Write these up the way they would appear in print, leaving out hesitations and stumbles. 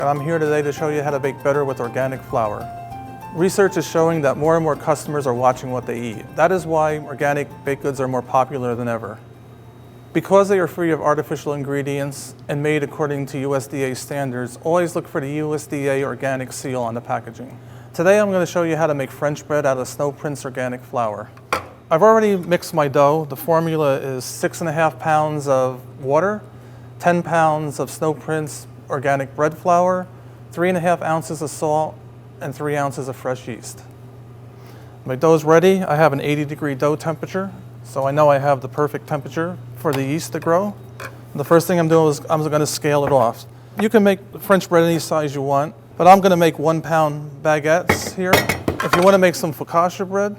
and I'm here today to show you how to bake better with organic flour. Research is showing that more and more customers are watching what they eat. That is why organic baked goods are more popular than ever. Because they are free of artificial ingredients and made according to USDA standards, always look for the USDA organic seal on the packaging. Today I'm going to show you how to make French bread out of Snow Prince organic flour. I've already mixed my dough. The formula is 6.5 pounds of water, 10 pounds of Snow Prince organic bread flour, 3.5 ounces of salt, and 3 ounces of fresh yeast. My dough is ready. I have an 80-degree dough temperature, so I know I have the perfect temperature for the yeast to grow. The first thing I'm doing is I'm going to scale it off. You can make French bread any size you want, but I'm going to make 1-pound baguettes here. If you want to make some focaccia bread,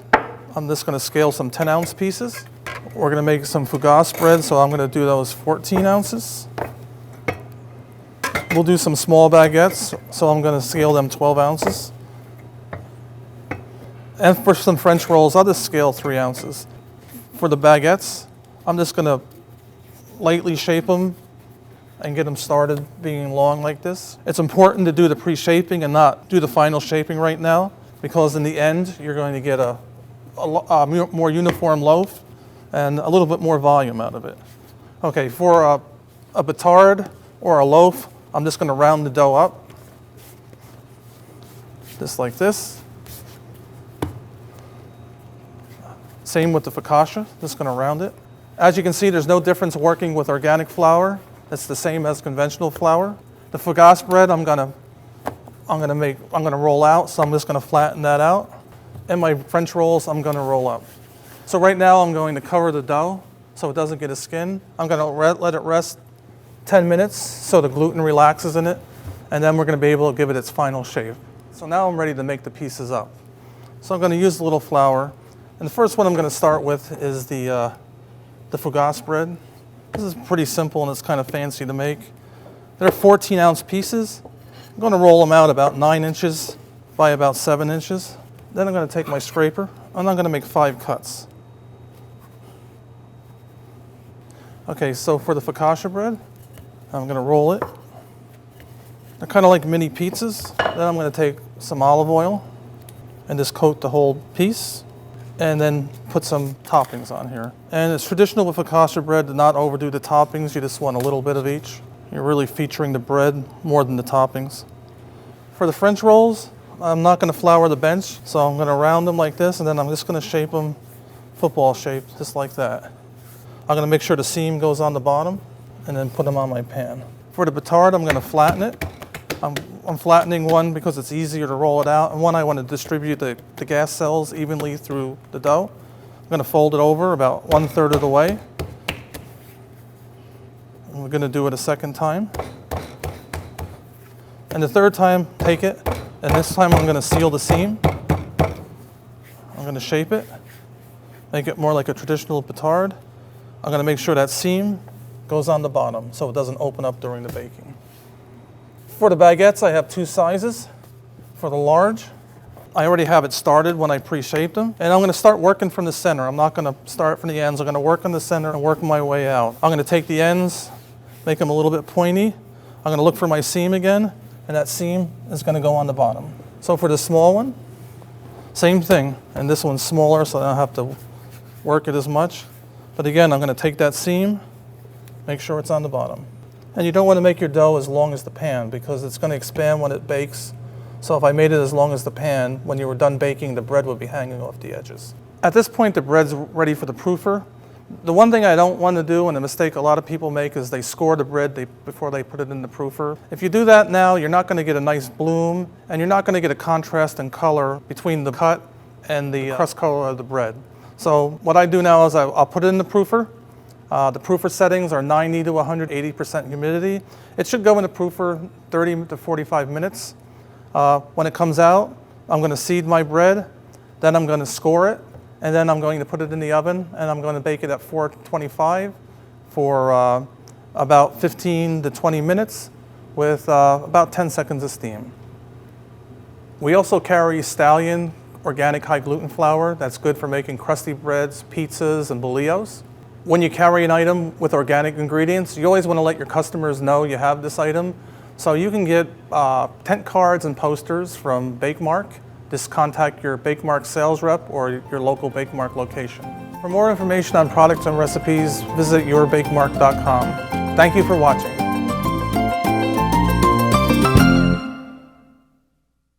I'm just going to scale some 10-ounce pieces. We're going to make some fougasse bread, so I'm going to do those 14 ounces. We'll do some small baguettes, so I'm going to scale them 12 ounces. And for some French rolls, I'll just scale 3 ounces. For the baguettes, I'm just going to lightly shape them and get them started being long like this. It's important to do the pre-shaping and not do the final shaping right now, because in the end, you're going to get a more uniform loaf and a little bit more volume out of it. Okay, for a batard or a loaf, I'm just going to round the dough up, just like this. Same with the focaccia, just going to round it. As you can see, there's no difference working with organic flour. It's the same as conventional flour. The fougasse bread, I'm going to roll out, so I'm just going to flatten that out. And my French rolls, I'm going to roll up. So right now, I'm going to cover the dough so it doesn't get a skin. I'm going to let it rest 10 minutes so the gluten relaxes in it, and then we're going to be able to give it its final shape. So now I'm ready to make the pieces up. So I'm going to use a little flour, and the first one I'm going to start with is the fougasse bread. This is pretty simple and it's kind of fancy to make. They're 14-ounce pieces. I'm going to roll them out about 9 inches by about 7 inches. Then I'm going to take my scraper and I'm going to make 5 cuts. Okay, so for the focaccia bread, I'm going to roll it. They're kind of like mini pizzas. Then I'm going to take some olive oil and just coat the whole piece, and then put some toppings on here. And it's traditional with focaccia bread to not overdo the toppings. You just want a little bit of each. You're really featuring the bread more than the toppings. For the French rolls, I'm not going to flour the bench, so I'm going to round them like this, and then I'm just going to shape them football shaped, just like that. I'm going to make sure the seam goes on the bottom, and then put them on my pan. For the batard, I'm going to flatten it. I'm flattening one because it's easier to roll it out, and one I want to distribute the gas cells evenly through the dough. I'm going to fold it over about 1/3 of the way. And we're going to do it a second time. And the third time, take it, and this time I'm going to seal the seam. I'm going to shape it, make it more like a traditional batard. I'm going to make sure that seam goes on the bottom so it doesn't open up during the baking. For the baguettes, I have 2 sizes. For the large, I already have it started when I pre-shaped them. And I'm going to start working from the center. I'm not going to start from the ends. I'm going to work on the center and work my way out. I'm going to take the ends, make them a little bit pointy. I'm going to look for my seam again, and that seam is going to go on the bottom. So for the small one, same thing. And this one's smaller, so I don't have to work it as much. But again, I'm going to take that seam, make sure it's on the bottom. And you don't want to make your dough as long as the pan because it's going to expand when it bakes. So if I made it as long as the pan, when you were done baking, the bread would be hanging off the edges. At this point, the bread's ready for the proofer. The one thing I don't want to do, and a mistake a lot of people make, is they score the bread before they put it in the proofer. If you do that now, you're not going to get a nice bloom, and you're not going to get a contrast in color between the cut and the crust color of the bread. So what I do now is I'll put it in the proofer. The proofer settings are 90 to 180% humidity. It should go in the proofer 30 to 45 minutes. When it comes out, I'm going to seed my bread, then I'm going to score it, and then I'm going to put it in the oven, and I'm going to bake it at 425 for about 15 to 20 minutes with about 10 seconds of steam. We also carry Stallion organic high gluten flour that's good for making crusty breads, pizzas, and bolillos. When you carry an item with organic ingredients, you always want to let your customers know you have this item So you can get tent cards and posters from BakeMark. Just contact your BakeMark sales rep or your local BakeMark location. For more information on products and recipes, visit yourbakemark.com. Thank you for watching.